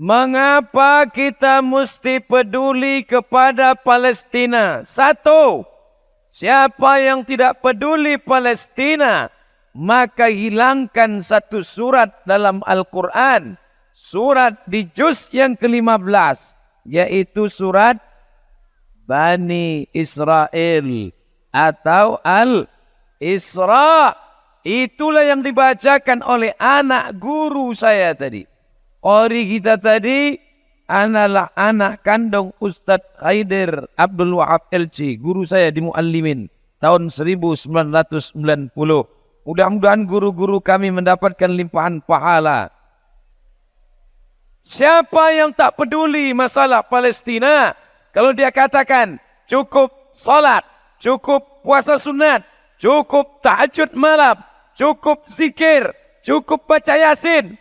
Mengapa kita mesti peduli kepada Palestina? Satu, siapa yang tidak peduli Palestina, maka hilangkan satu surat dalam Al-Quran. Surat di juz yang ke-15, yaitu surat Bani Israel atau Al-Isra. Itulah yang dibacakan oleh anak guru saya tadi. Qori kita tadi adalah anak kandung Ustadz Haider Abdul Wahab LC, guru saya di Muallimin tahun 1990. Mudah-mudahan guru-guru kami mendapatkan limpahan pahala. Siapa yang tak peduli masalah Palestina, kalau dia katakan cukup salat, cukup puasa sunat, cukup tahajud malam, cukup zikir, cukup baca Yasin,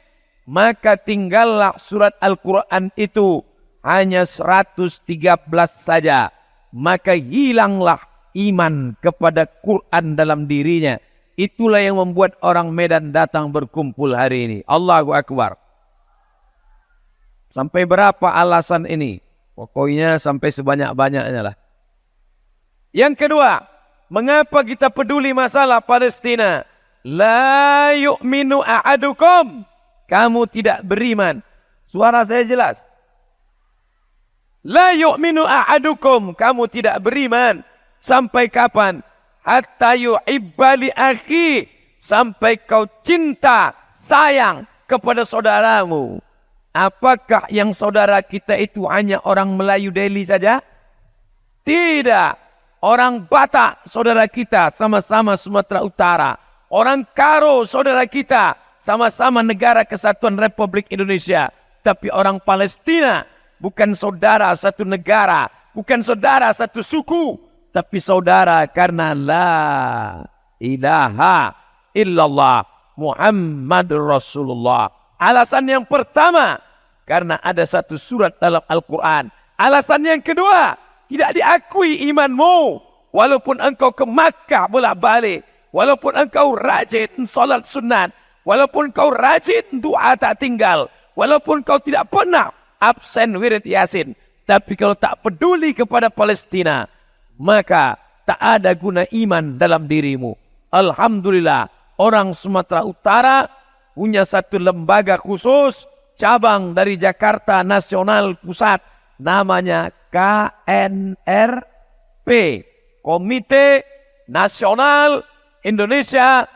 maka tinggallah surat Al-Quran itu hanya 113 saja. Maka hilanglah iman kepada Quran dalam dirinya. Itulah yang membuat orang Medan datang berkumpul hari ini. Allahu Akbar. Sampai berapa alasan ini? Pokoknya sampai sebanyak-banyaknya lah. Yang kedua, mengapa kita peduli masalah Palestina? La yu'minu a'adukum. Kamu tidak beriman. Suara saya jelas. La yu'minu a'adukum. Kamu tidak beriman. Sampai kapan? Hatta yu'ibba li akhi. Sampai kau cinta, sayang kepada saudaramu. Apakah yang saudara kita itu hanya orang Melayu Delhi saja? Tidak. Orang Batak saudara kita sama-sama Sumatera Utara. Orang Karo saudara kita sama-sama negara kesatuan Republik Indonesia. Tapi orang Palestina bukan saudara satu negara, bukan saudara satu suku, tapi saudara karena la ilaha illallah Muhammadur Rasulullah. Alasan yang pertama, karena ada satu surat dalam Al-Quran. Alasan yang kedua, tidak diakui imanmu. Walaupun engkau ke Makkah bolak-balik, walaupun engkau rajin salat sunat, walaupun kau rajin doa tak tinggal, walaupun kau tidak pernah absen wirid Yasin, tapi kalau tak peduli kepada Palestina, maka tak ada guna iman dalam dirimu. Alhamdulillah, orang Sumatera Utara punya satu lembaga khusus, cabang dari Jakarta Nasional Pusat, namanya KNRP, Komite Nasional Indonesia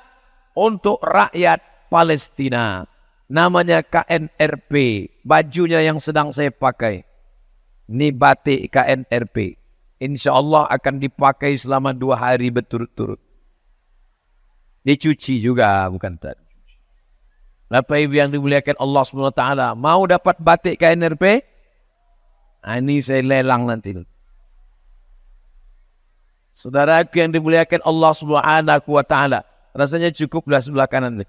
untuk Rakyat Palestina. Namanya KNRP. Bajunya yang sedang saya pakai. Ini batik KNRP. Insya Allah akan dipakai selama 2 hari berturut-turut. Dicuci juga, bukan tadi. Bapak Ibu yang dimuliakan Allah SWT, mau dapat batik KNRP? Nah, ini saya lelang nanti. Saudaraku yang dimuliakan Allah SWT, rasanya cukuplah sebelah kanan.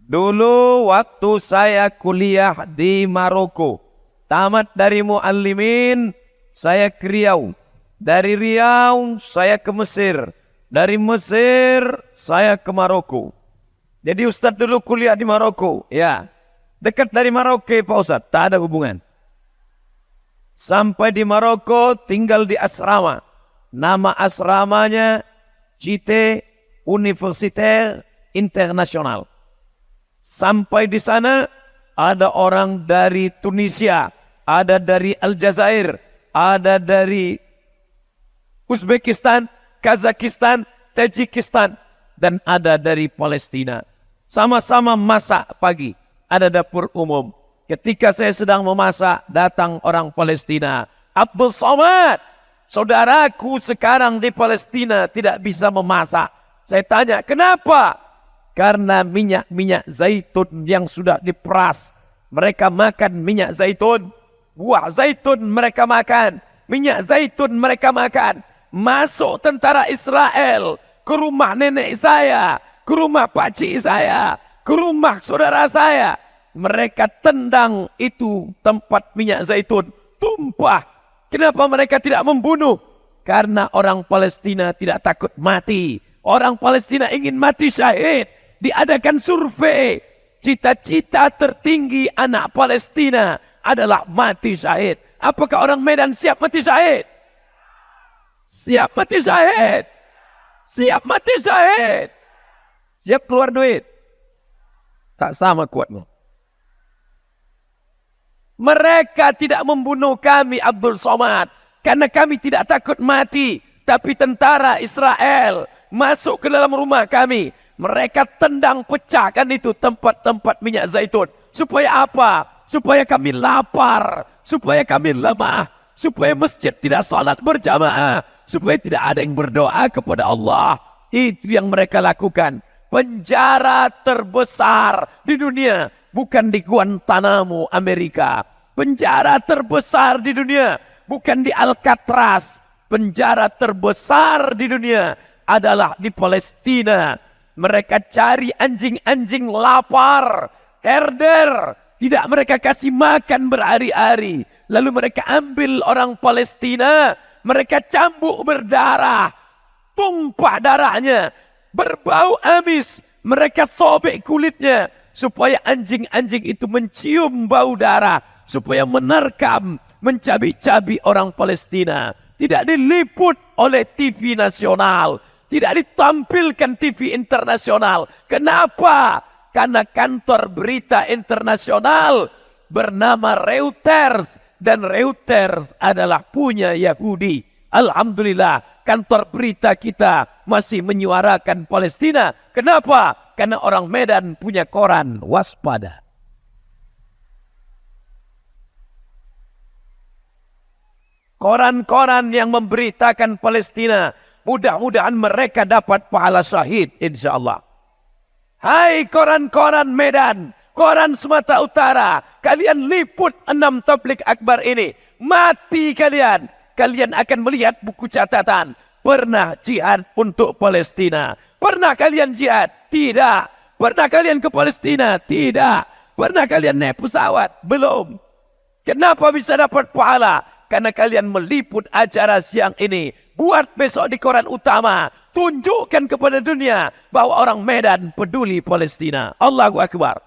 Dulu waktu saya kuliah di Maroko, tamat dari Muallimin, saya ke Riau. Dari Riau saya ke Mesir. Dari Mesir saya ke Maroko. Jadi Ustadz dulu kuliah di Maroko. Ya, dekat dari Maroko Pak Ustadz, tak ada hubungan. Sampai di Maroko tinggal di asrama. Nama asramanya Cité Universitaire International. Sampai di sana ada orang dari Tunisia, ada dari Aljazair, ada dari Uzbekistan, Kazakhstan, Tajikistan, dan ada dari Palestina. Sama-sama masak pagi, ada dapur umum. Ketika saya sedang memasak, datang orang Palestina. Abdul Somad, saudaraku sekarang di Palestina tidak bisa memasak. Saya tanya, kenapa? Karena minyak zaitun yang sudah diperas. Mereka makan minyak zaitun. Buah zaitun mereka makan. Minyak zaitun mereka makan. Masuk tentara Israel ke rumah nenek saya, ke rumah pakcik saya, ke rumah saudara saya. Mereka tendang itu tempat minyak zaitun. Tumpah. Kenapa mereka tidak membunuh? Karena orang Palestina tidak takut mati. Orang Palestina ingin mati syahid. Diadakan survei. cita-cita tertinggi anak Palestina adalah mati syahid. Apakah orang Medan siap mati syahid? Siap mati syahid. Siap mati syahid. Siap keluar duit. Tak sama kuatmu. Mereka tidak membunuh kami, Abdul Somad, karena kami tidak takut mati. Tapi tentara Israel masuk ke dalam rumah kami. Mereka tendang pecahkan itu tempat-tempat minyak zaitun. Supaya apa? Supaya kami lapar. Supaya kami lemah. Supaya masjid tidak salat berjamaah. Supaya tidak ada yang berdoa kepada Allah. Itu yang mereka lakukan. Penjara terbesar di dunia bukan di Guantanamo, Amerika. Penjara terbesar di dunia bukan di Alcatraz. Penjara terbesar di dunia adalah di Palestina. Mereka cari anjing-anjing lapar, herder. Tidak mereka kasih makan berhari-hari. Lalu mereka ambil orang Palestina. Mereka cambuk berdarah. Tumpah darahnya. Berbau amis. Mereka sobek kulitnya. Supaya anjing-anjing itu mencium bau darah. Supaya menerkam, mencabi-cabi orang Palestina. Tidak diliput oleh TV nasional. Tidak ditampilkan TV internasional. Kenapa? Karena kantor berita internasional bernama Reuters. Dan Reuters adalah punya Yahudi. Alhamdulillah, kantor berita kita masih menyuarakan Palestina. Kenapa? Karena orang Medan punya koran, waspada. Koran-koran yang memberitakan Palestina, mudah-mudahan mereka dapat pahala syahid, insyaAllah. Hai koran-koran Medan, koran Sumatera Utara, kalian liput 6 tabligh akbar ini. Mati kalian. Kalian akan melihat buku catatan. Pernah jihad untuk Palestina? Pernah kalian jihad? Tidak. Pernah kalian ke Palestina? Tidak. Pernah kalian naik pesawat? Belum. Kenapa bisa dapat pahala? Karena kalian meliput acara siang ini. Buat besok di koran utama. Tunjukkan kepada dunia bahwa orang Medan peduli Palestina. Allahu Akbar.